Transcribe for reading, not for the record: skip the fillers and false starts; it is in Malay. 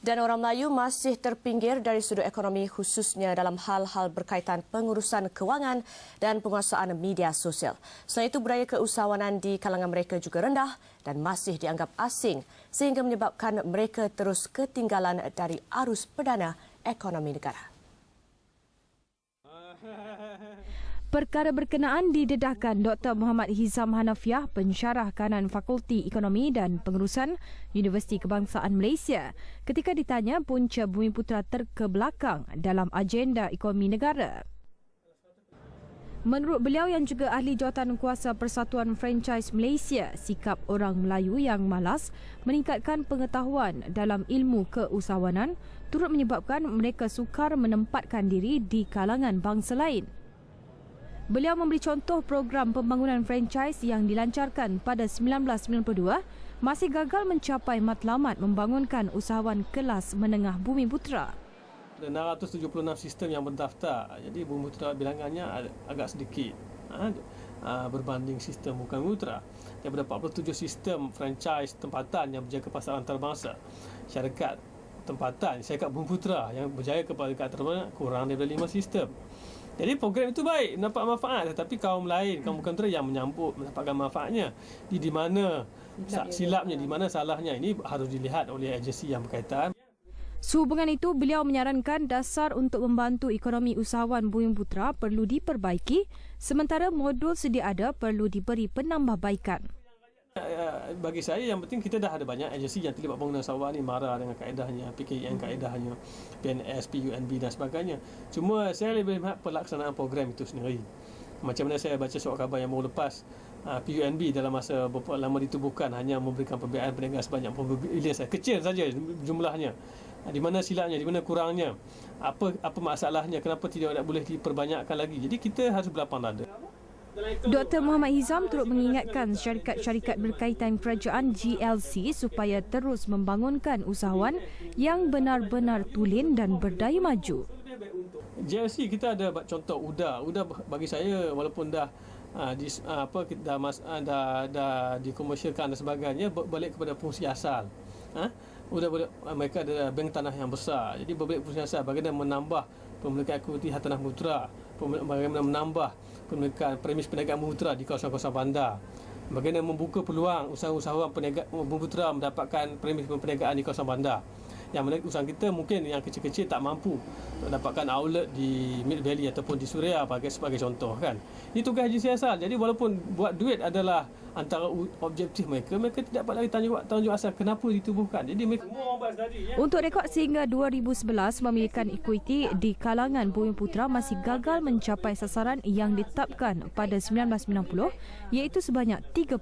Dan orang Melayu masih terpinggir dari sudut ekonomi khususnya dalam hal-hal berkaitan pengurusan kewangan dan penguasaan media sosial. Selain itu, budaya keusahawanan di kalangan mereka juga rendah dan masih dianggap asing sehingga menyebabkan mereka terus ketinggalan dari arus perdana ekonomi negara. Perkara berkenaan didedahkan Dr. Muhammad Hizam Hanafiah, pensyarah kanan Fakulti Ekonomi dan Pengurusan Universiti Kebangsaan Malaysia, ketika ditanya punca Bumiputera terkebelakang dalam agenda ekonomi negara. Menurut beliau yang juga ahli jawatan kuasa Persatuan Franchise Malaysia, sikap orang Melayu yang malas meningkatkan pengetahuan dalam ilmu keusahawanan turut menyebabkan mereka sukar menempatkan diri di kalangan bangsa lain. Beliau memberi contoh program pembangunan franchise yang dilancarkan pada 1992 masih gagal mencapai matlamat membangunkan usahawan kelas menengah Bumiputera. Ada 676 sistem yang berdaftar, jadi Bumiputera bilangannya agak sedikit berbanding sistem bukan Bumiputera. Daripada 47 sistem franchise tempatan yang berjaya ke pasaran antarabangsa, syarikat tempatan, syarikat Bumiputera yang berjaya ke pasaran antarabangsa kurang daripada 5 sistem. Jadi program itu baik, mendapat manfaat, tetapi kaum lain, kaum bukan yang menyambut, mendapatkan manfaatnya. Di mana silapnya, di mana salahnya, ini harus dilihat oleh agensi yang berkaitan. Sehubungan itu, beliau menyarankan dasar untuk membantu ekonomi usahawan Bumiputera perlu diperbaiki, sementara modul sedia ada perlu diberi penambahbaikan. Bagi saya yang penting kita dah ada banyak agensi yang terlibat bangunan usahawan ni, MARA dengan kaedahnya, PKN kaedahnya, PNS, PUNB dan sebagainya. Cuma saya lebih melihat pelaksanaan program itu sendiri. Macam mana saya baca surat khabar yang baru lepas, PUNB dalam masa beberapa lama ditubuhkan hanya memberikan pembiayaan perniagaan sebanyak bilion saja, kecil saja jumlahnya. Di mana silapnya, di mana kurangnya, apa masalahnya, kenapa tidak boleh diperbanyakkan lagi. Jadi kita harus berlapang dada. Dr. Muhammad Hizam turut mengingatkan syarikat-syarikat berkaitan kerajaan GLC supaya terus membangunkan usahawan yang benar-benar tulen dan berdaya maju. GLC kita ada contoh UDA. UDA bagi saya walaupun dah dikomersialkan dan sebagainya, balik kepada fungsi asal. Mereka ada bank tanah yang besar. Jadi berbalik fungsi asal, bagaimana menambah pemilikan equity hartanah Bumiputera, bagaimana menambah pemilikan premis perniagaan Bumiputera di kawasan-kawasan bandar, bagaimana membuka peluang usahawan Bumiputera mendapatkan premis perniagaan di kawasan bandar. Yang usaha kita mungkin yang kecil-kecil tak mampu mendapatkan outlet di Mid Valley ataupun di Suria sebagai contoh kan. Ini tugas agensi asal. Jadi walaupun buat duit adalah antara objektif mereka tidak dapat lagi tanggungjawab asal kenapa ditubuhkan. Jadi mereka untuk rekod sehingga 2011 memilikan equity di kalangan Bumiputera masih gagal mencapai sasaran yang ditetapkan pada 1990 iaitu sebanyak 30%.